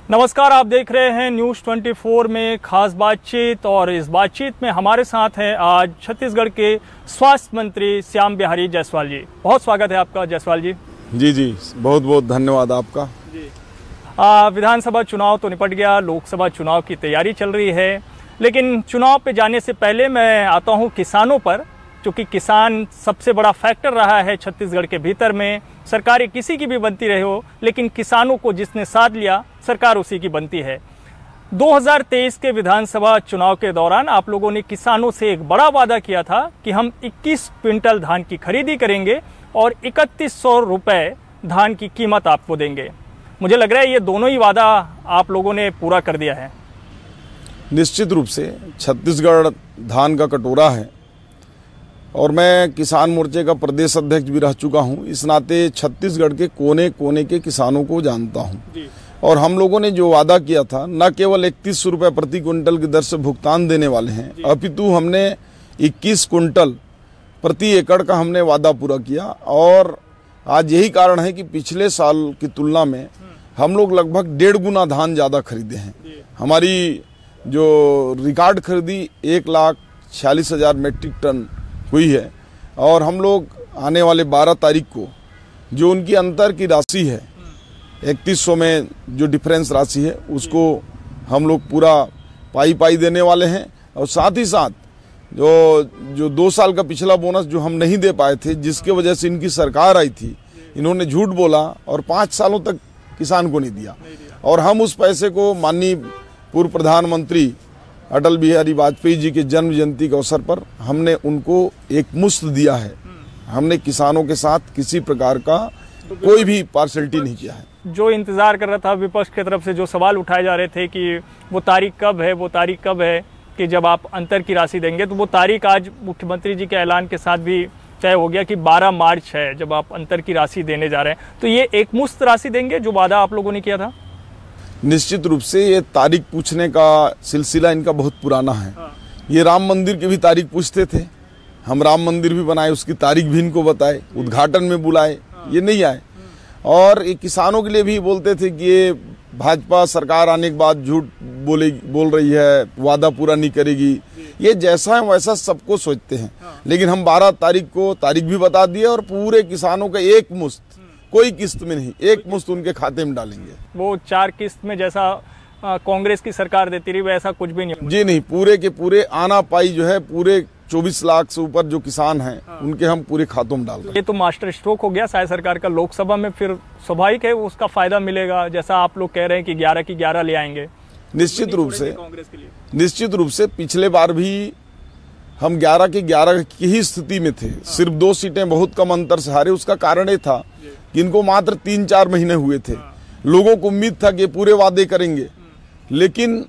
नमस्कार, आप देख रहे हैं न्यूज़ 24 में खास बातचीत और इस बातचीत में हमारे साथ हैं आज छत्तीसगढ़ के स्वास्थ्य मंत्री श्याम बिहारी जायसवाल जी। बहुत स्वागत है आपका जायसवाल जी। जी, बहुत बहुत धन्यवाद आपका जी। विधानसभा चुनाव तो निपट गया, लोकसभा चुनाव की तैयारी चल रही है, लेकिन चुनाव पे जाने से पहले मैं आता हूँ किसानों पर, क्योंकि किसान सबसे बड़ा फैक्टर रहा है छत्तीसगढ़ के भीतर में। सरकारें किसी की भी बनती रहे हो, लेकिन किसानों को जिसने साथ लिया सरकार उसी की बनती है। 2023 के विधानसभा चुनाव के दौरान आप लोगों ने किसानों से एक बड़ा वादा किया था कि हम 21 क्विंटल धान की खरीदी करेंगे और 3100 रुपये धान की कीमत आपको देंगे। मुझे लग रहा है ये दोनों ही वादा आप लोगों ने पूरा कर दिया है। निश्चित रूप से छत्तीसगढ़ धान का कटोरा है और मैं किसान मोर्चे का प्रदेश अध्यक्ष भी रह चुका हूं। इस नाते छत्तीसगढ़ के कोने कोने के किसानों को जानता हूं और हम लोगों ने जो वादा किया था, न केवल 3100 रुपये प्रति क्विंटल की दर से भुगतान देने वाले हैं, अपितु हमने 21 क्विंटल प्रति एकड़ का हमने वादा पूरा किया। और आज यही कारण है कि पिछले साल की तुलना में हम लोग लगभग 1.5 गुना धान ज़्यादा खरीदे हैं। हमारी जो रिकॉर्ड खरीदी 1,46,000 मेट्रिक टन हुई है और हम लोग आने वाले 12 तारीख को जो उनकी अंतर की राशि है 3100 में जो डिफरेंस राशि है उसको हम लोग पूरा पाई देने वाले हैं। और साथ ही साथ जो 2 साल का पिछला बोनस जो हम नहीं दे पाए थे, जिसके वजह से इनकी सरकार आई थी, इन्होंने झूठ बोला और 5 सालों तक किसान को नहीं दिया और हम उस पैसे को माननीय पूर्व प्रधानमंत्री अटल बिहारी वाजपेयी जी के जन्म जयंती के अवसर पर हमने उनको एक मुश्त दिया है। हमने किसानों के साथ किसी प्रकार का कोई भी पार्शलिटी नहीं किया है। जो इंतजार कर रहा था विपक्ष की तरफ से, जो सवाल उठाए जा रहे थे कि वो तारीख कब है कि जब आप अंतर की राशि देंगे, तो वो तारीख आज मुख्यमंत्री जी के ऐलान के साथ भी तय हो गया कि 12 मार्च है जब आप अंतर की राशि देने जा रहे हैं। तो ये एक मुश्त राशि देंगे जो वादा आप लोगों ने किया था? निश्चित रूप से ये तारीख पूछने का सिलसिला इनका बहुत पुराना है। ये राम मंदिर की भी तारीख पूछते थे, हम राम मंदिर भी बनाए, उसकी तारीख भी इनको बताए, उद्घाटन में बुलाए, ये नहीं आए। और ये किसानों के लिए भी बोलते थे कि ये भाजपा सरकार आने के बाद झूठ बोल रही है, वादा पूरा नहीं करेगी। ये जैसा है वैसा सबको सोचते हैं, लेकिन हम 12 तारीख को तारीख भी बता दिए और पूरे किसानों का एक मुश्त, कोई किस्त में नहीं, एक मुश्त उनके खाते में डालेंगे। वो 4 किस्त में जैसा कांग्रेस की सरकार देती रही वैसा कुछ भी नहीं? जी नहीं, पूरे के पूरे आना पाई जो है, पूरे 24 लाख से ऊपर जो किसान हैं उनके हम पूरे खातों में डाल रहे हैं। ये तो मास्टर स्ट्रोक हो गया शायद सरकार का। लोकसभा में फिर स्वाभाविक है उसका फायदा मिलेगा, जैसा आप लोग कह रहे हैं कि 11 की 11 ले आएंगे। निश्चित रूप से पिछले बार भी हम 11 की 11 की ही स्थिति में थे, सिर्फ 2 सीटें बहुत कम अंतर से हारे। उसका कारण ये था कि इनको मात्र 3-4 महीने हुए थे। लोगों को उम्मीद था कि पूरे वादे करेंगे, लेकिन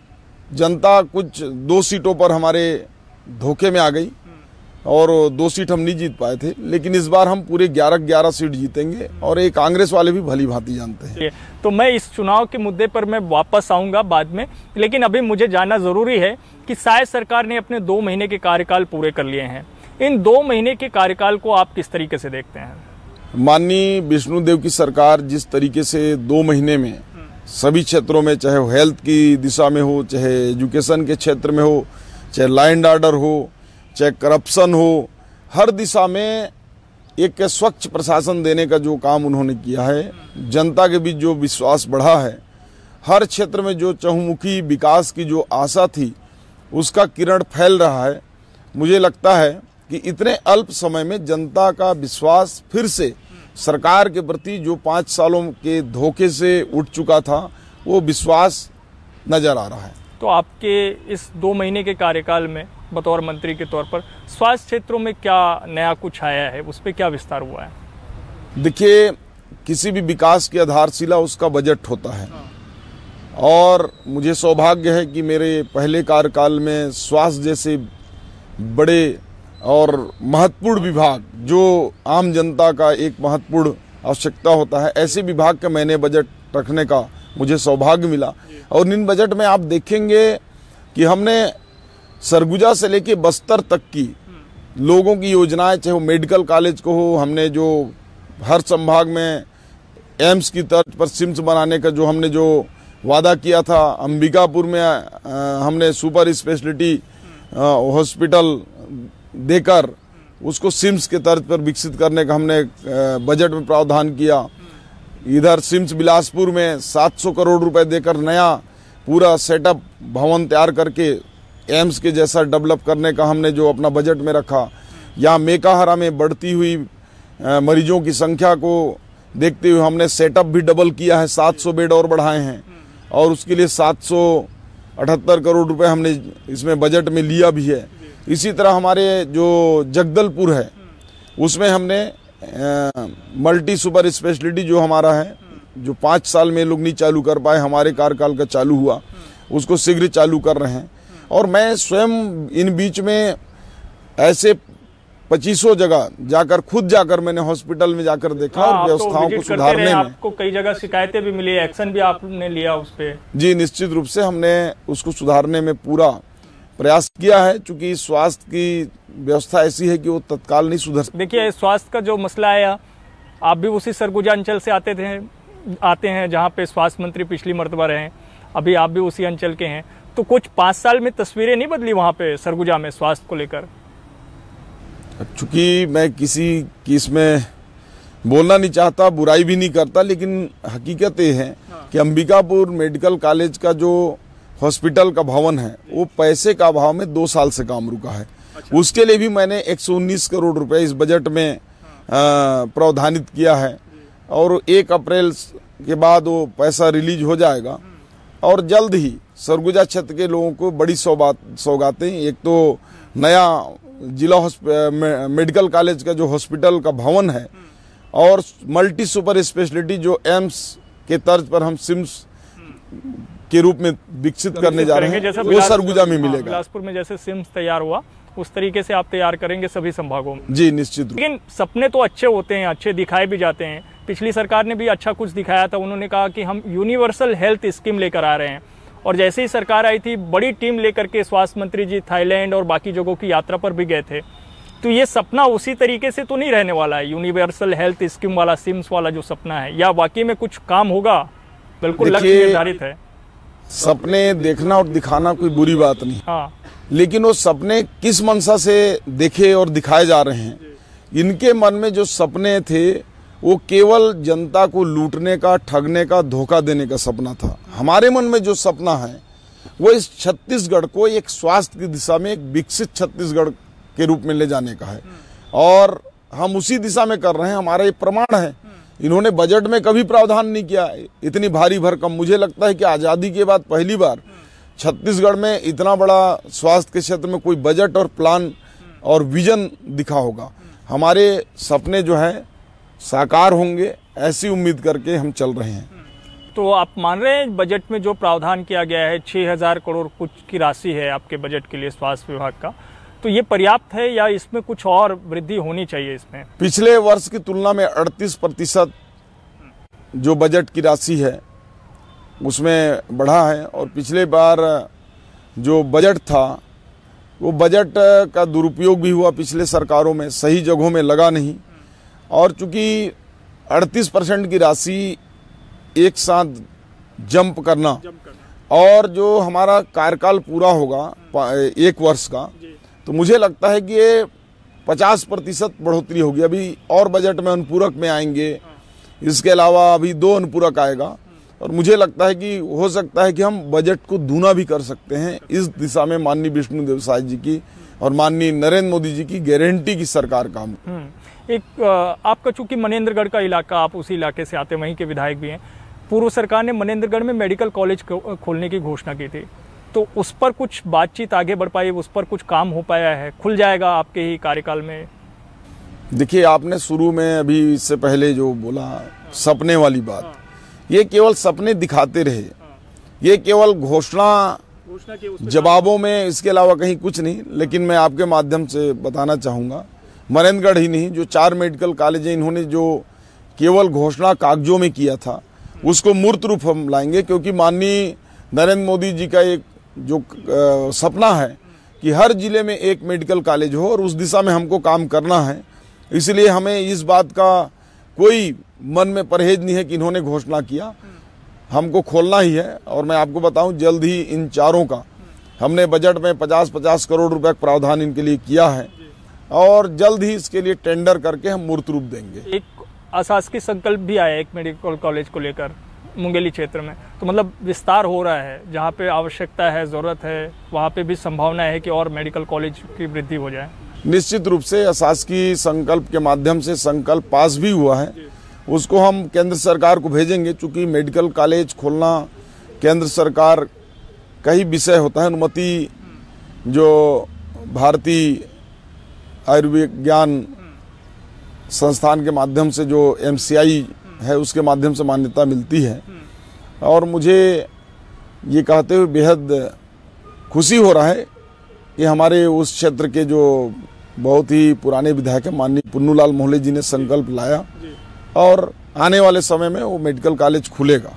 जनता कुछ 2 सीटों पर हमारे धोखे में आ गई और 2 सीट हम नहीं जीत पाए थे। लेकिन इस बार हम पूरे 11 सीट जीतेंगे और ये कांग्रेस वाले भी भली भांति जानते हैं। तो मैं इस चुनाव के मुद्दे पर मैं वापस आऊंगा बाद में, लेकिन अभी मुझे जानना जरूरी है कि शायद सरकार ने अपने 2 महीने के कार्यकाल पूरे कर लिए हैं। इन 2 महीने के कार्यकाल को आप किस तरीके से देखते हैं? माननीय विष्णुदेव की सरकार जिस तरीके से 2 महीने में सभी क्षेत्रों में, चाहे वो हेल्थ की दिशा में हो, चाहे एजुकेशन के क्षेत्र में हो, चाहे लॉ एंड ऑर्डर हो, चाहे करप्शन हो, हर दिशा में एक स्वच्छ प्रशासन देने का जो काम उन्होंने किया है, जनता के बीच जो विश्वास बढ़ा है, हर क्षेत्र में जो चहुमुखी विकास की जो आशा थी उसका किरण फैल रहा है। मुझे लगता है कि इतने अल्प समय में जनता का विश्वास फिर से सरकार के प्रति जो 5 सालों के धोखे से उठ चुका था, वो विश्वास नजर आ रहा है। तो आपके इस 2 महीने के कार्यकाल में बतौर मंत्री के तौर पर स्वास्थ्य क्षेत्रों में क्या नया कुछ आया है, उस पर क्या विस्तार हुआ है? देखिए, किसी भी विकास की आधारशिला उसका बजट होता है और मुझे सौभाग्य है कि मेरे पहले कार्यकाल में स्वास्थ्य जैसे बड़े और महत्वपूर्ण विभाग, जो आम जनता का एक महत्वपूर्ण आवश्यकता होता है, ऐसे विभाग का मैंने बजट रखने का मुझे सौभाग्य मिला। और इन बजट में आप देखेंगे कि हमने सरगुजा से लेके बस्तर तक की लोगों की योजनाएं, चाहे वो मेडिकल कॉलेज को हो, हमने जो हर संभाग में एम्स की तर्ज पर सिम्स बनाने का जो हमने जो वादा किया था। अंबिकापुर में हमने सुपर स्पेशलिटी हॉस्पिटल देकर उसको सिम्स के तर्ज पर विकसित करने का हमने बजट में प्रावधान किया। इधर सिम्स बिलासपुर में 700 करोड़ रुपए देकर नया पूरा सेटअप भवन तैयार करके एम्स के जैसा डेवलप करने का हमने जो अपना बजट में रखा। यहाँ मेकाहारा में बढ़ती हुई मरीजों की संख्या को देखते हुए हमने सेटअप भी डबल किया है, 700 बेड और बढ़ाए हैं और उसके लिए 778 करोड़ रुपए हमने इसमें बजट में लिया भी है। इसी तरह हमारे जो जगदलपुर है उसमें हमने मल्टी सुपर स्पेशलिटी जो हमारा है, जो 5 साल में लोग नहीं चालू कर पाए, हमारे कार्यकाल का चालू हुआ, उसको शीघ्र चालू कर रहे हैं। और मैं स्वयं इन बीच में ऐसे 2500 जगह जाकर खुद जाकर मैंने हॉस्पिटल में जाकर देखा और व्यवस्थाओं को सुधारने में आपको कई जगह शिकायतें भी मिली, एक्शन भी आपने लिया उस पे? जी निश्चित रूप से हमने उसको सुधारने में पूरा प्रयास किया है, क्योंकि स्वास्थ्य की व्यवस्था ऐसी है कि वो तत्काल नहीं सुधर सकती। देखिए स्वास्थ्य का जो मसला है, आप भी उसी सरगुजा अंचल से आते हैं जहाँ पे स्वास्थ्य मंत्री पिछली मर्तबा रहे, अभी आप भी उसी अंचल के हैं, तो कुछ 5 साल में तस्वीरें नहीं बदली वहाँ पे सरगुजा में स्वास्थ्य को लेकर? चूंकि मैं किसी की इसमें बोलना नहीं चाहता, बुराई भी नहीं करता, लेकिन हकीकत ये है कि अंबिकापुर मेडिकल कॉलेज का जो हॉस्पिटल का भवन है वो पैसे का अभाव में 2 साल से काम रुका है। उसके लिए भी मैंने 119 करोड़ रुपए इस बजट में प्रावधानित किया है और 1 अप्रैल के बाद वो पैसा रिलीज हो जाएगा और जल्द ही सरगुजा क्षेत्र के लोगों को बड़ी सौगातें, एक तो नया जिला मेडिकल कॉलेज का जो हॉस्पिटल का भवन है और मल्टी सुपर स्पेशलिटी जो एम्स के तर्ज पर हम सिम्स के रूप में विकसित करने जा रहे हैं, वो सरगुजा में मिलेगा। बिलासपुर में जैसे सिम्स तैयार हुआ उस तरीके से आप तैयार करेंगे सभी संभागों में? जी निश्चित। लेकिन सपने तो अच्छे होते हैं, अच्छे दिखाए भी जाते हैं। पिछली सरकार ने भी अच्छा कुछ दिखाया था, उन्होंने कहा कि हम यूनिवर्सल हेल्थ स्कीम लेकर आ रहे हैं, और जैसे ही सरकार आई थी बड़ी टीम लेकर के स्वास्थ्य मंत्री जी थाईलैंड और बाकी जगहों की यात्रा पर भी गए थे। तो ये सपना उसी तरीके से तो नहीं रहने वाला है, यूनिवर्सल हेल्थ स्कीम वाला, सिम्स वाला जो सपना है, या वाकई में कुछ काम होगा? बिल्कुल लक्ष्य निर्धारित है। सपने देखना और दिखाना कोई बुरी बात नहीं, हाँ, लेकिन वो सपने किस मंशा से देखे और दिखाए जा रहे हैं। इनके मन में जो सपने थे वो केवल जनता को लूटने का, ठगने का, धोखा देने का सपना था। हमारे मन में जो सपना है वो इस छत्तीसगढ़ को एक स्वास्थ्य की दिशा में एक विकसित छत्तीसगढ़ के रूप में ले जाने का है और हम उसी दिशा में कर रहे हैं। हमारा ये प्रमाण है, इन्होंने बजट में कभी प्रावधान नहीं किया इतनी भारी भरकम। मुझे लगता है कि आज़ादी के बाद पहली बार छत्तीसगढ़ में इतना बड़ा स्वास्थ्य के क्षेत्र में कोई बजट और प्लान और विजन दिखा होगा। हमारे सपने जो है साकार होंगे, ऐसी उम्मीद करके हम चल रहे हैं। तो आप मान रहे हैं बजट में जो प्रावधान किया गया है 6000 करोड़ कुछ की राशि है आपके बजट के लिए स्वास्थ्य विभाग का, तो ये पर्याप्त है या इसमें कुछ और वृद्धि होनी चाहिए? इसमें पिछले वर्ष की तुलना में 38% जो बजट की राशि है उसमें बढ़ा है और पिछले बार जो बजट था वो बजट का दुरुपयोग भी हुआ पिछले सरकारों में, सही जगहों में लगा नहीं। और चूंकि 38% की राशि एक साथ जंप करना और जो हमारा कार्यकाल पूरा होगा 1 वर्ष का, तो मुझे लगता है कि ये 50% बढ़ोतरी होगी। अभी और बजट में अनुपूरक में आएंगे, इसके अलावा अभी 2 अनुपूरक आएगा और मुझे लगता है कि हो सकता है कि हम बजट को दूना भी कर सकते हैं। इस दिशा में माननीय विष्णुदेव साय जी की और माननीय नरेंद्र मोदी जी की गारंटी की सरकार काम। एक आपका चूंकि मनेंद्रगढ़ का इलाका, आप उसी इलाके से आते, वहीं के विधायक भी हैं, पूर्व सरकार ने मनेंद्रगढ़ में मेडिकल कॉलेज खोलने की घोषणा की थी, तो उस पर कुछ बातचीत आगे बढ़ पाई, उस पर कुछ काम हो पाया है? खुल जाएगा आपके ही कार्यकाल में? देखिए, आपने शुरू में अभी इससे पहले जो बोला सपने वाली बात, ये केवल सपने दिखाते रहे, ये केवल घोषणा जवाबों में, इसके अलावा कहीं कुछ नहीं। लेकिन मैं आपके माध्यम से बताना चाहूँगा, मनेंद्रगढ़ ही नहीं, जो 4 मेडिकल कॉलेज हैं, इन्होंने जो केवल घोषणा कागजों में किया था उसको मूर्त रूप हम लाएंगे, क्योंकि माननीय नरेंद्र मोदी जी का एक जो सपना है कि हर जिले में एक मेडिकल कॉलेज हो और उस दिशा में हमको काम करना है। इसलिए हमें इस बात का कोई मन में परहेज नहीं है कि इन्होंने घोषणा किया, हमको खोलना ही है। और मैं आपको बताऊं, जल्द ही इन चारों का हमने बजट में 50-50 करोड़ रुपए का प्रावधान इनके लिए किया है और जल्द ही इसके लिए टेंडर करके हम मूर्त रूप देंगे। एक अशासकीय संकल्प भी आया एक मेडिकल कॉलेज को लेकर मुंगेली क्षेत्र में, तो मतलब विस्तार हो रहा है, जहाँ पे आवश्यकता है, ज़रूरत है, वहाँ पे भी संभावना है कि और मेडिकल कॉलेज की वृद्धि हो जाए। निश्चित रूप से अशासकीय संकल्प के माध्यम से संकल्प पास भी हुआ है, उसको हम केंद्र सरकार को भेजेंगे। चूंकि मेडिकल कॉलेज खोलना केंद्र सरकार का ही विषय होता है। अनुमति जो भारतीय आयुर्विज्ञान संस्थान के माध्यम से जो MCI है उसके माध्यम से मान्यता मिलती है। और मुझे ये कहते हुए बेहद खुशी हो रहा है कि हमारे उस क्षेत्र के जो बहुत ही पुराने विधायक हैं माननीय पुन्नूलाल मोहल्ले जी ने संकल्प लाया और आने वाले समय में वो मेडिकल कॉलेज खुलेगा।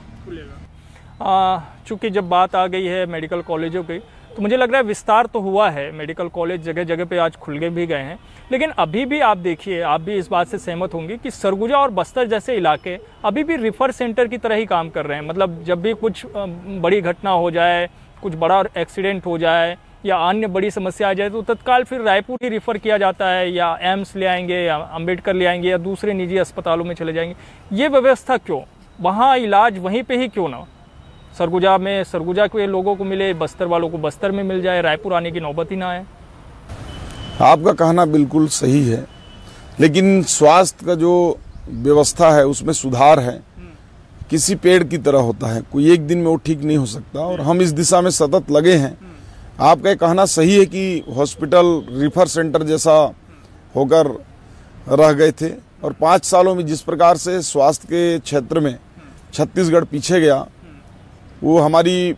चूँकि जब बात आ गई है मेडिकल कॉलेजों की, तो मुझे लग रहा है विस्तार तो हुआ है, मेडिकल कॉलेज जगह जगह पे आज खुल भी गए हैं, लेकिन अभी भी आप देखिए, आप भी इस बात से सहमत होंगे कि सरगुजा और बस्तर जैसे इलाके अभी भी रिफर सेंटर की तरह ही काम कर रहे हैं। मतलब जब भी कुछ बड़ी घटना हो जाए, कुछ बड़ा एक्सीडेंट हो जाए या अन्य बड़ी समस्या आ जाए तो तत्काल फिर रायपुर ही रिफ़र किया जाता है, या एम्स ले आएंगे या अम्बेडकर ले आएंगे या दूसरे निजी अस्पतालों में चले जाएंगे। ये व्यवस्था क्यों? वहाँ इलाज वहीं पे ही क्यों ना? सरगुजा में सरगुजा के लोगों को मिले, बस्तर वालों को बस्तर में मिल जाए, रायपुर आने की नौबत ही ना आए। आपका कहना बिल्कुल सही है, लेकिन स्वास्थ्य का जो व्यवस्था है उसमें सुधार है। किसी पेड़ की तरह होता है, कोई एक दिन में वो ठीक नहीं हो सकता और हम इस दिशा में सतत लगे हैं। आपका ये कहना सही है कि हॉस्पिटल रिफर सेंटर जैसा होकर रह गए थे और 5 सालों में जिस प्रकार से स्वास्थ्य के क्षेत्र में छत्तीसगढ़ पीछे गया, वो हमारी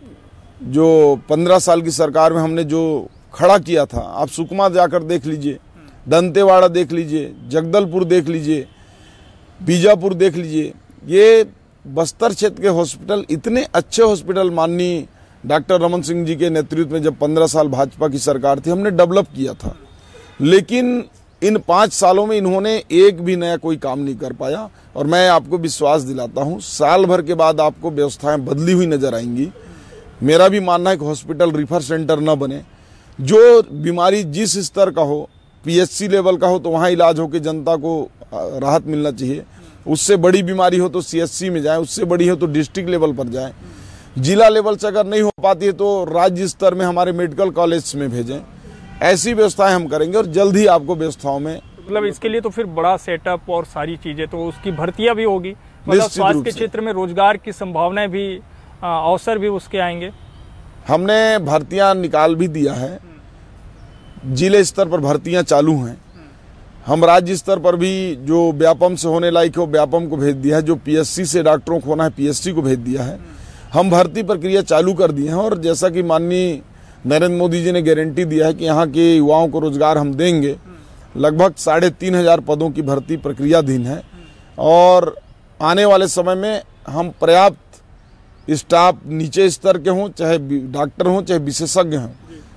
जो 15 साल की सरकार में हमने जो खड़ा किया था, आप सुकमा जाकर देख लीजिए, दंतेवाड़ा देख लीजिए, जगदलपुर देख लीजिए, बीजापुर देख लीजिए, ये बस्तर क्षेत्र के हॉस्पिटल इतने अच्छे हॉस्पिटल माननीय डॉक्टर रमन सिंह जी के नेतृत्व में जब 15 साल भाजपा की सरकार थी हमने डेवलप किया था। लेकिन इन 5 सालों में इन्होंने एक भी नया कोई काम नहीं कर पाया और मैं आपको विश्वास दिलाता हूं साल भर के बाद आपको व्यवस्थाएं बदली हुई नजर आएंगी। मेरा भी मानना है कि हॉस्पिटल रिफर सेंटर न बने, जो बीमारी जिस स्तर का हो, PHC लेवल का हो तो वहाँ इलाज हो के जनता को राहत मिलना चाहिए। उससे बड़ी बीमारी हो तो CHC में जाए, उससे बड़ी हो तो डिस्ट्रिक्ट लेवल पर जाए, जिला लेवल से अगर नहीं हो पाती है तो राज्य स्तर में हमारे मेडिकल कॉलेज में भेजें। ऐसी व्यवस्थाएं हम करेंगे और जल्द ही आपको व्यवस्थाओं में, मतलब इसके लिए तो फिर बड़ा सेटअप और सारी चीजें, तो उसकी भर्तियां भी होगी, मतलब स्वास्थ्य के क्षेत्र में रोजगार की संभावनाएं भी, अवसर भी उसके आएंगे। हमने भर्तियां निकाल भी दिया है, जिले स्तर पर भर्तियां चालू हैं। हम राज्य स्तर पर भी जो व्यापम से होने लायक है व्यापम को भेज दिया है, जो PSC से डॉक्टरों को होना है PSC को भेज दिया है। हम भर्ती प्रक्रिया चालू कर दी है और जैसा कि माननीय नरेंद्र मोदी जी ने गारंटी दिया है कि यहाँ के युवाओं को रोजगार हम देंगे, लगभग 3,500 पदों की भर्ती प्रक्रियाधीन है और आने वाले समय में हम पर्याप्त स्टाफ नीचे स्तर के हों, चाहे डॉक्टर हों चाहे विशेषज्ञ हों,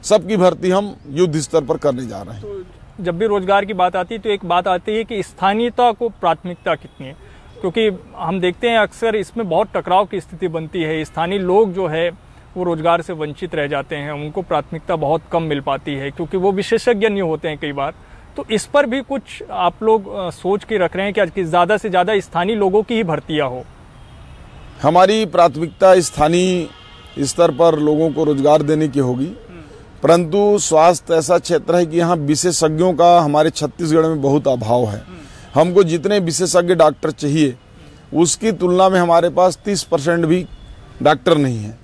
सबकी भर्ती हम युद्ध स्तर पर करने जा रहे हैं। तो जब भी रोजगार की बात आती है तो एक बात आती है कि स्थानीयता को प्राथमिकता कितनी है, क्योंकि हम देखते हैं अक्सर इसमें बहुत टकराव की स्थिति बनती है। स्थानीय लोग जो है वो रोजगार से वंचित रह जाते हैं, उनको प्राथमिकता बहुत कम मिल पाती है क्योंकि वो विशेषज्ञ नहीं होते हैं कई बार। तो इस पर भी कुछ आप लोग सोच के रख रहे हैं कि ज़्यादा से ज़्यादा स्थानीय लोगों की ही भर्तियाँ हो? हमारी प्राथमिकता स्थानीय स्तर पर लोगों को रोजगार देने की होगी, परंतु स्वास्थ्य ऐसा क्षेत्र है कि यहाँ विशेषज्ञों का हमारे छत्तीसगढ़ में बहुत अभाव है। हमको जितने विशेषज्ञ डॉक्टर चाहिए उसकी तुलना में हमारे पास 30% भी डॉक्टर नहीं है।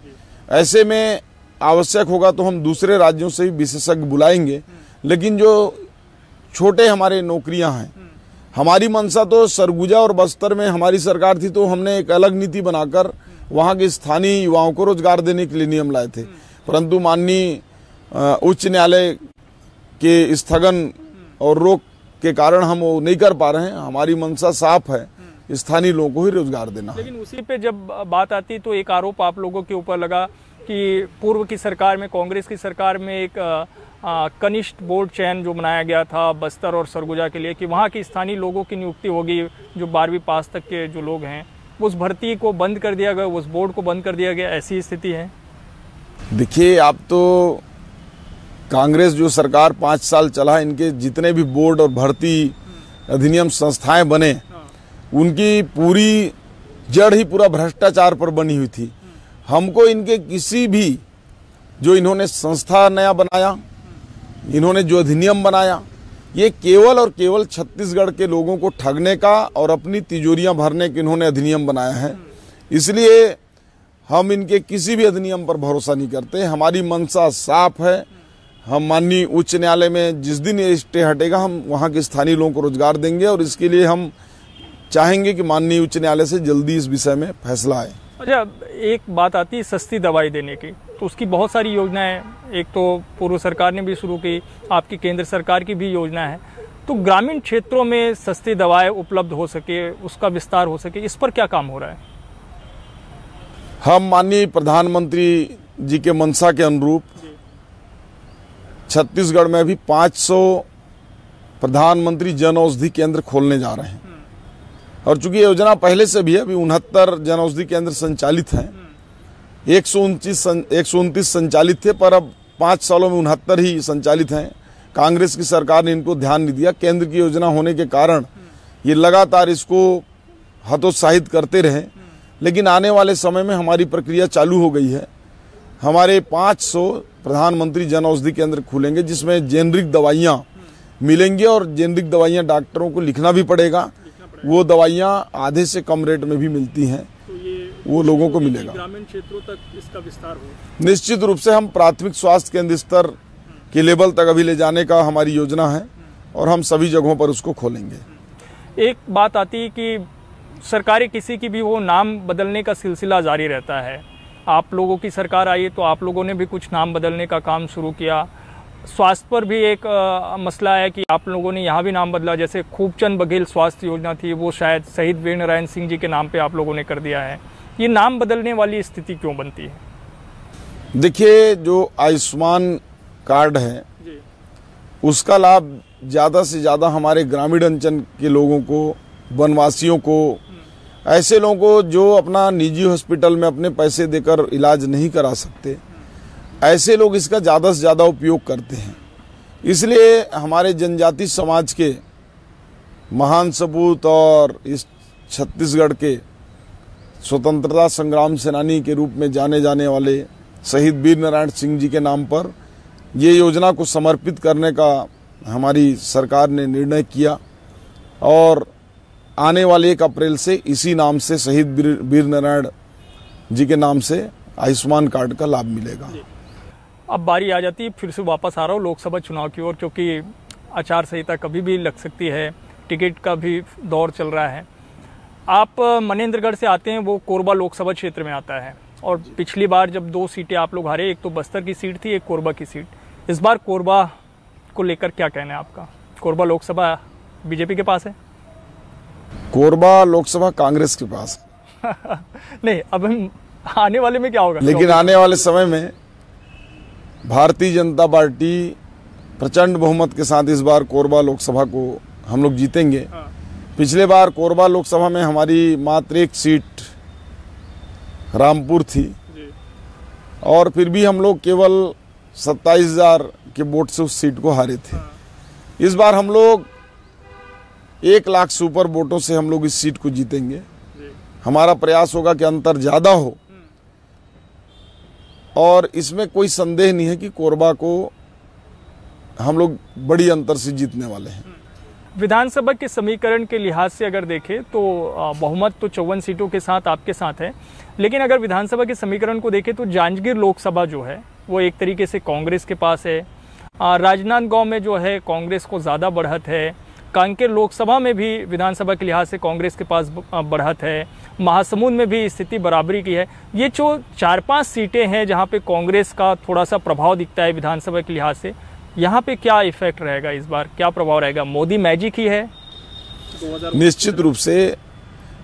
ऐसे में आवश्यक होगा तो हम दूसरे राज्यों से भी विशेषज्ञ बुलाएंगे, लेकिन जो छोटे हमारे नौकरियां हैं, हमारी मंशा तो सरगुजा और बस्तर में हमारी सरकार थी तो हमने एक अलग नीति बनाकर वहाँ के स्थानीय युवाओं को रोजगार देने के लिए नियम लाए थे, परंतु माननीय उच्च न्यायालय के स्थगन और रोक के कारण हम वो नहीं कर पा रहे हैं। हमारी मंशा साफ है, स्थानीय लोगों को ही रोजगार देना। लेकिन उसी पे जब बात आती तो एक आरोप आप लोगों के ऊपर लगा कि पूर्व की सरकार में, कांग्रेस की सरकार में एक कनिष्ठ बोर्ड चयन जो बनाया गया था बस्तर और सरगुजा के लिए कि वहाँ की स्थानीय लोगों की नियुक्ति होगी, जो 12वीं पास तक के जो लोग हैं उस भर्ती को बंद कर दिया गया, उस बोर्ड को बंद कर दिया गया, ऐसी स्थिति है? देखिए, आप तो कांग्रेस जो सरकार 5 साल चला, इनके जितने भी बोर्ड और भर्ती अधिनियम संस्थाएं बने, उनकी पूरी जड़ ही पूरा भ्रष्टाचार पर बनी हुई थी। हमको इनके किसी भी जो इन्होंने संस्था नया बनाया, इन्होंने जो अधिनियम बनाया, ये केवल और केवल छत्तीसगढ़ के लोगों को ठगने का और अपनी तिजोरियां भरने के इन्होंने अधिनियम बनाया है। इसलिए हम इनके किसी भी अधिनियम पर भरोसा नहीं करते। हमारी मंशा साफ है। हम माननीय उच्च न्यायालय में जिस दिन ये स्टे हटेगा, हम वहाँ के स्थानीय लोगों को रोजगार देंगे और इसके लिए हम चाहेंगे कि माननीय उच्च न्यायालय से जल्दी इस विषय में फैसला आए। अच्छा, एक बात आती है सस्ती दवाई देने की, तो उसकी बहुत सारी योजनाएं, एक तो पूर्व सरकार ने भी शुरू की, आपकी केंद्र सरकार की भी योजना है। तो ग्रामीण क्षेत्रों में सस्ती दवाएं उपलब्ध हो सके, उसका विस्तार हो सके, इस पर क्या काम हो रहा है? हम माननीय प्रधानमंत्री जी के मंशा के अनुरूप छत्तीसगढ़ में अभी 500 प्रधानमंत्री जन औषधि केंद्र खोलने जा रहे हैं। और चूंकि योजना पहले से भी है, अभी 69 जन औषधि केंद्र संचालित हैं। 129 संचालित थे, पर अब 5 सालों में 69 ही संचालित हैं। कांग्रेस की सरकार ने इनको ध्यान नहीं दिया। केंद्र की योजना होने के कारण ये लगातार इसको हतोत्साहित करते रहे। लेकिन आने वाले समय में हमारी प्रक्रिया चालू हो गई है। हमारे 500 प्रधानमंत्री जन औषधि केंद्र खुलेंगे, जिसमें जेनरिक दवाइयाँ मिलेंगी और जेनरिक दवाइयाँ डॉक्टरों को लिखना भी पड़ेगा। वो दवाइयाँ आधे से कम रेट में भी मिलती हैं, वो लोगों को मिलेगा। ग्रामीण क्षेत्रों तक इसका विस्तार हो। निश्चित रूप से हम प्राथमिक स्वास्थ्य केंद्र स्तर के लेवल तक अभी ले जाने का हमारी योजना है और हम सभी जगहों पर उसको खोलेंगे। एक बात आती है कि सरकारें किसी की भी वो नाम बदलने का सिलसिला जारी रहता है। आप लोगों की सरकार आई तो आप लोगों ने भी कुछ नाम बदलने का काम शुरू किया। स्वास्थ्य पर भी एक मसला है कि आप लोगों ने यहाँ भी नाम बदला। जैसे खूबचंद बघेल स्वास्थ्य योजना थी, वो शायद शहीद वीर नारायण सिंह जी के नाम पे आप लोगों ने कर दिया है। ये नाम बदलने वाली स्थिति क्यों बनती है? देखिए, जो आयुष्मान कार्ड है उसका लाभ ज़्यादा से ज़्यादा हमारे ग्रामीण अंचल के लोगों को, वनवासियों को, ऐसे लोगों को जो अपना निजी हॉस्पिटल में अपने पैसे देकर इलाज नहीं करा सकते, ऐसे लोग इसका ज़्यादा से ज़्यादा उपयोग करते हैं। इसलिए हमारे जनजाति समाज के महान सपूत और इस छत्तीसगढ़ के स्वतंत्रता संग्राम सेनानी के रूप में जाने जाने वाले शहीद वीर नारायण सिंह जी के नाम पर ये योजना को समर्पित करने का हमारी सरकार ने निर्णय किया और आने वाले 1 अप्रैल से इसी नाम से शहीद वीर नारायण जी के नाम से आयुष्मान कार्ड का लाभ मिलेगा। अब बारी आ जाती है, फिर से वापस आ रहा हूँ लोकसभा चुनाव की ओर, क्योंकि आचार संहिता कभी भी लग सकती है, टिकट का भी दौर चल रहा है। आप मनेंद्रगढ़ से आते हैं, वो कोरबा लोकसभा क्षेत्र में आता है, और पिछली बार जब 2 सीटें आप लोग हारे, एक तो बस्तर की सीट थी, एक कोरबा की सीट। इस बार कोरबा को लेकर क्या कहना है आपका? कोरबा लोकसभा बीजेपी के पास है? कोरबा लोकसभा कांग्रेस के पास है। नहीं, अब हम आने वाले में क्या होगा? लेकिन आने वाले समय में भारतीय जनता पार्टी प्रचंड बहुमत के साथ इस बार कोरबा लोकसभा को हम लोग जीतेंगे। पिछले बार कोरबा लोकसभा में हमारी मात्र 1 सीट रामपुर थी और फिर भी हम लोग केवल 27,000 के वोट से उस सीट को हारे थे। इस बार हम लोग 1 लाख सुपर वोटों से हम लोग इस सीट को जीतेंगे। हमारा प्रयास होगा कि अंतर ज़्यादा हो और इसमें कोई संदेह नहीं है कि कोरबा को हम लोग बड़ी अंतर से जीतने वाले हैं। विधानसभा के समीकरण के लिहाज से अगर देखें तो बहुमत तो 54 सीटों के साथ आपके साथ है, लेकिन अगर विधानसभा के समीकरण को देखें तो जांजगीर लोकसभा जो है वो एक तरीके से कांग्रेस के पास है। राजनांदगांव में जो है कांग्रेस को ज़्यादा बढ़त है। कांकेर लोकसभा में भी विधानसभा के लिहाज से कांग्रेस के पास बढ़त है। महासमुंद में भी स्थिति बराबरी की है। ये जो 4-5 सीटें हैं जहाँ पे कांग्रेस का थोड़ा सा प्रभाव दिखता है विधानसभा के लिहाज से, यहाँ पे क्या इफेक्ट रहेगा इस बार, क्या प्रभाव रहेगा? मोदी मैजिक ही है? निश्चित रूप से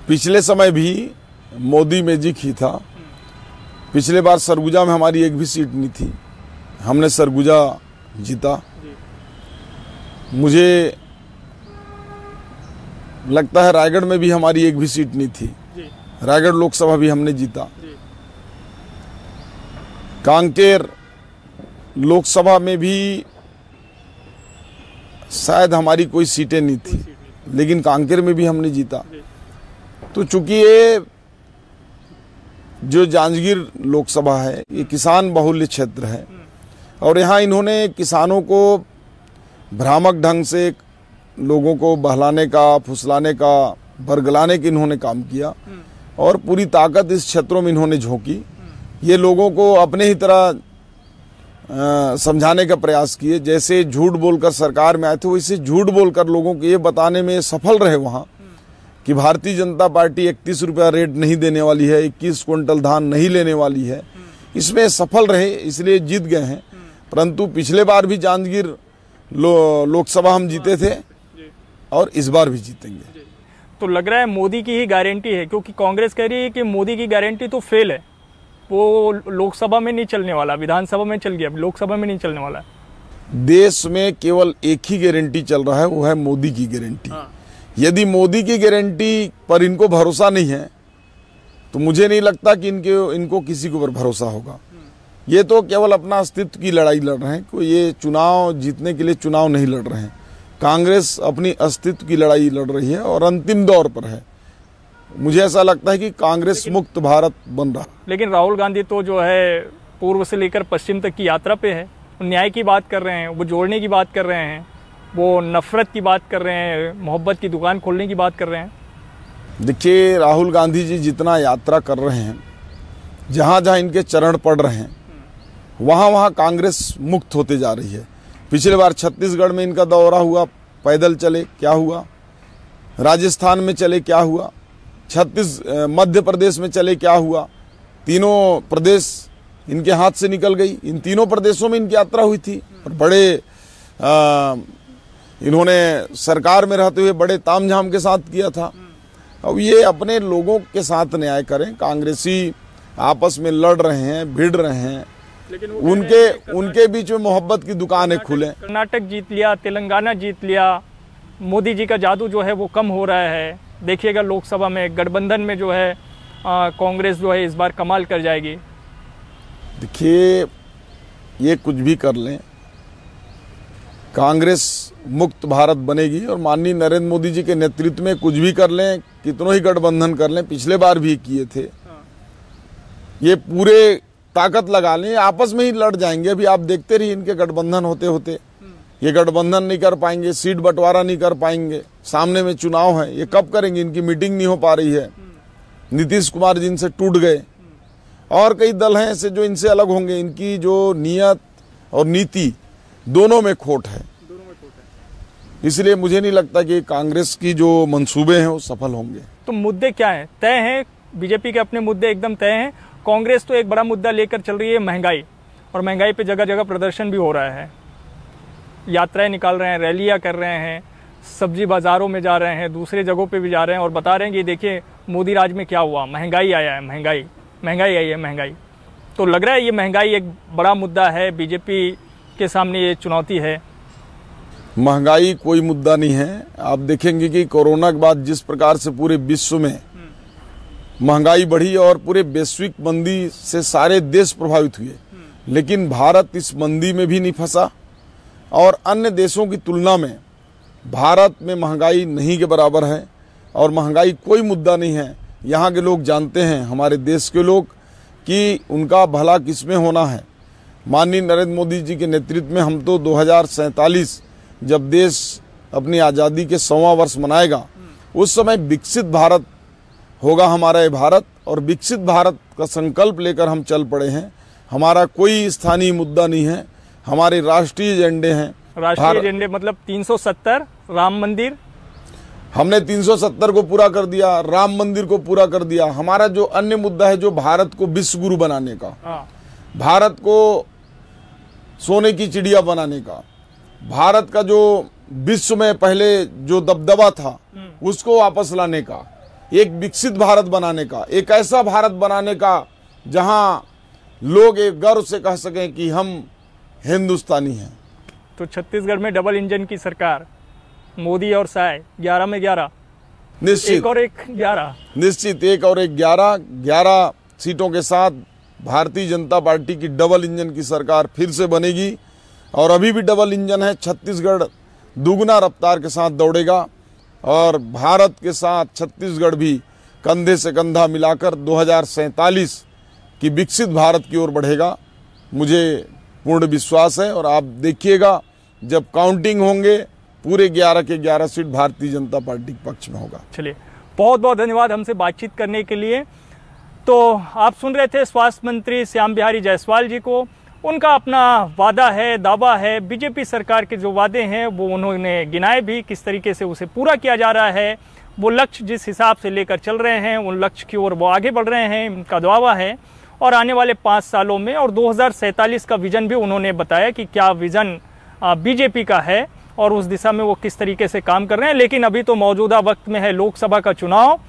पिछले समय भी मोदी मैजिक ही था। पिछले बार सरगुजा में हमारी 1 भी सीट नहीं थी, हमने सरगुजा जीता। मुझे लगता है रायगढ़ में भी हमारी 1 भी सीट नहीं थी, रायगढ़ लोकसभा भी हमने जीता। कांकेर लोकसभा में भी शायद हमारी कोई सीटें नहीं थी, लेकिन कांकेर में भी हमने जीता। तो चूंकि ये जो जांजगीर लोकसभा है ये किसान बहुल्य क्षेत्र है और यहाँ इन्होंने किसानों को भ्रामक ढंग से लोगों को बहलाने का, फुसलाने का, बरगलाने के इन्होंने काम किया और पूरी ताकत इस क्षेत्रों में इन्होंने झोंकी। ये लोगों को अपने ही तरह समझाने का प्रयास किए। जैसे झूठ बोलकर सरकार में आए थे वैसे झूठ बोलकर लोगों को ये बताने में सफल रहे वहाँ कि भारतीय जनता पार्टी 31 रुपया रेट नहीं देने वाली है, 21 क्विंटल धान नहीं लेने वाली है। इसमें सफल रहे, इसलिए जीत गए हैं। परंतु पिछले बार भी जांजगीर लोकसभा हम जीते थे और इस बार भी जीतेंगे। तो लग रहा है मोदी की ही गारंटी है, क्योंकि कांग्रेस कह रही है कि मोदी की गारंटी तो फेल है, वो लोकसभा में नहीं चलने वाला, विधानसभा में चल गया, लोकसभा में नहीं चलने वाला। देश में केवल एक ही गारंटी चल रहा है, वो है मोदी की गारंटी। यदि मोदी की गारंटी पर इनको भरोसा नहीं है तो मुझे नहीं लगता कि इनको किसी के ऊपर भरोसा होगा। ये तो केवल अपना अस्तित्व की लड़ाई लड़ रहे हैं, कोई ये चुनाव जीतने के लिए चुनाव नहीं लड़ रहे हैं। कांग्रेस अपनी अस्तित्व की लड़ाई लड़ रही है और अंतिम दौर पर है। मुझे ऐसा लगता है कि कांग्रेस मुक्त भारत बन रहा। लेकिन राहुल गांधी तो जो है पूर्व से लेकर पश्चिम तक की यात्रा पे है, वो न्याय की बात कर रहे हैं, वो जोड़ने की बात कर रहे हैं, वो नफरत की बात कर रहे हैं, मोहब्बत की दुकान खोलने की बात कर रहे हैं। देखिए, राहुल गांधी जी जितना यात्रा कर रहे हैं, जहाँ जहाँ इनके चरण पड़ रहे हैं, वहाँ वहाँ कांग्रेस मुक्त होते जा रही है। पिछले बार छत्तीसगढ़ में इनका दौरा हुआ, पैदल चले, क्या हुआ? राजस्थान में चले, क्या हुआ? मध्य प्रदेश में चले, क्या हुआ? तीनों प्रदेश इनके हाथ से निकल गई। इन तीनों प्रदेशों में इनकी यात्रा हुई थी और बड़े इन्होंने सरकार में रहते हुए बड़े तामझाम के साथ किया था। अब ये अपने लोगों के साथ न्याय करें। कांग्रेसी आपस में लड़ रहे हैं, भिड़ रहे हैं, लेकिन उनके बीच में मोहब्बत की दुकानें खुले। कर्नाटक जीत लिया, तेलंगाना जीत लिया, मोदी जी का जादू जो है वो कम हो रहा है। देखिएगा लोकसभा में गठबंधन में जो है कांग्रेस जो है इस बार कमाल कर जाएगी। देखिए, ये कुछ भी कर लें, कांग्रेस मुक्त भारत बनेगी और माननीय नरेंद्र मोदी जी के नेतृत्व में कुछ भी कर लें, कितनों ही गठबंधन कर लें, पिछले बार भी किए थे, ये पूरे ताकत लगा लें, आपस में ही लड़ जाएंगे। अभी आप देखते रहिए इनके गठबंधन होते होते ये गठबंधन नहीं कर पाएंगे, सीट बंटवारा नहीं कर पाएंगे, सामने में चुनाव है, ये कब करेंगे? इनकी मीटिंग नहीं हो पा रही है। नीतीश कुमार जी इनसे टूट गए और कई दल हैं ऐसे जो इनसे अलग होंगे। इनकी जो नियत और नीति दोनों में खोट है, इसलिए मुझे नहीं लगता कि कांग्रेस की जो मंसूबे हैं वो सफल होंगे। तो मुद्दे क्या हैं? तय हैं, बीजेपी के अपने मुद्दे एकदम तय हैं। कांग्रेस तो एक बड़ा मुद्दा लेकर चल रही है, महंगाई, और महंगाई पे जगह जगह प्रदर्शन भी हो रहा है, यात्राएं निकाल रहे हैं, रैलियां कर रहे हैं, सब्जी बाज़ारों में जा रहे हैं, दूसरे जगहों पे भी जा रहे हैं और बता रहे हैं कि देखिए मोदी राज में क्या हुआ, महंगाई आया है, महंगाई आई है, महंगाई। तो लग रहा है ये महंगाई एक बड़ा मुद्दा है, बीजेपी के सामने ये चुनौती है। महंगाई कोई मुद्दा नहीं है। आप देखेंगे कि कोरोना के बाद जिस प्रकार से पूरे विश्व में महंगाई बढ़ी और पूरे वैश्विक मंदी से सारे देश प्रभावित हुए, लेकिन भारत इस मंदी में भी नहीं फंसा और अन्य देशों की तुलना में भारत में महंगाई नहीं के बराबर है और महंगाई कोई मुद्दा नहीं है। यहाँ के लोग जानते हैं, हमारे देश के लोग, कि उनका भला किसमें होना है। माननीय नरेंद्र मोदी जी के नेतृत्व में हम तो 2047 जब देश अपनी आज़ादी के 100वां वर्ष मनाएगा, उस समय विकसित भारत होगा हमारा ये भारत, और विकसित भारत का संकल्प लेकर हम चल पड़े हैं। हमारा कोई स्थानीय मुद्दा नहीं है, हमारे राष्ट्रीय एजेंडे हैं। राष्ट्रीय एजेंडे मतलब 370, राम मंदिर, हमने 370 को पूरा कर दिया, राम मंदिर को पूरा कर दिया। हमारा जो अन्य मुद्दा है, जो भारत को विश्व गुरु बनाने का, भारत को सोने की चिड़िया बनाने का, भारत का जो विश्व में पहले जो दबदबा था उसको वापस लाने का, एक विकसित भारत बनाने का, एक ऐसा भारत बनाने का जहां लोग एक गर्व से कह सकें कि हम हिंदुस्तानी हैं। तो छत्तीसगढ़ में डबल इंजन की सरकार, मोदी और साय 11 में 11। निश्चित 1 और 1 11 निश्चित 1 और 1 11 सीटों के साथ भारतीय जनता पार्टी की डबल इंजन की सरकार फिर से बनेगी। और अभी भी डबल इंजन है, छत्तीसगढ़ दुगना रफ्तार के साथ दौड़ेगा और भारत के साथ छत्तीसगढ़ भी कंधे से कंधा मिलाकर 2047 की विकसित भारत की ओर बढ़ेगा। मुझे पूर्ण विश्वास है और आप देखिएगा जब काउंटिंग होंगे पूरे 11 के 11 सीट भारतीय जनता पार्टी के पक्ष में होगा। चलिए, बहुत बहुत धन्यवाद हमसे बातचीत करने के लिए। तो आप सुन रहे थे स्वास्थ्य मंत्री श्याम बिहारी जायसवाल जी को। उनका अपना वादा है, दावा है, बीजेपी सरकार के जो वादे हैं वो उन्होंने गिनाए भी, किस तरीके से उसे पूरा किया जा रहा है, वो लक्ष्य जिस हिसाब से लेकर चल रहे हैं उन लक्ष्य की ओर वो आगे बढ़ रहे हैं, इनका दावा है। और आने वाले 5 सालों में और 2047 का विजन भी उन्होंने बताया कि क्या विजन बीजेपी का है और उस दिशा में वो किस तरीके से काम कर रहे हैं। लेकिन अभी तो मौजूदा वक्त में है लोकसभा का चुनाव,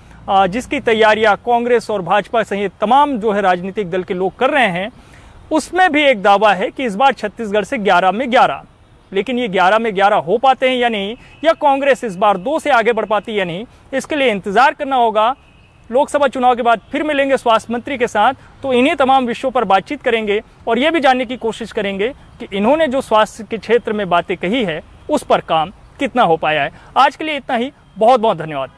जिसकी तैयारियां कांग्रेस और भाजपा सहित तमाम जो है राजनीतिक दल के लोग कर रहे हैं। उसमें भी एक दावा है कि इस बार छत्तीसगढ़ से 11 में 11, लेकिन ये 11 में 11 हो पाते हैं या नहीं, या कांग्रेस इस बार 2 से आगे बढ़ पाती है या नहीं, इसके लिए इंतजार करना होगा। लोकसभा चुनाव के बाद फिर मिलेंगे स्वास्थ्य मंत्री के साथ, तो इन्हीं तमाम विषयों पर बातचीत करेंगे और ये भी जानने की कोशिश करेंगे कि इन्होंने जो स्वास्थ्य के क्षेत्र में बातें कही है उस पर काम कितना हो पाया है। आज के लिए इतना ही, बहुत बहुत धन्यवाद।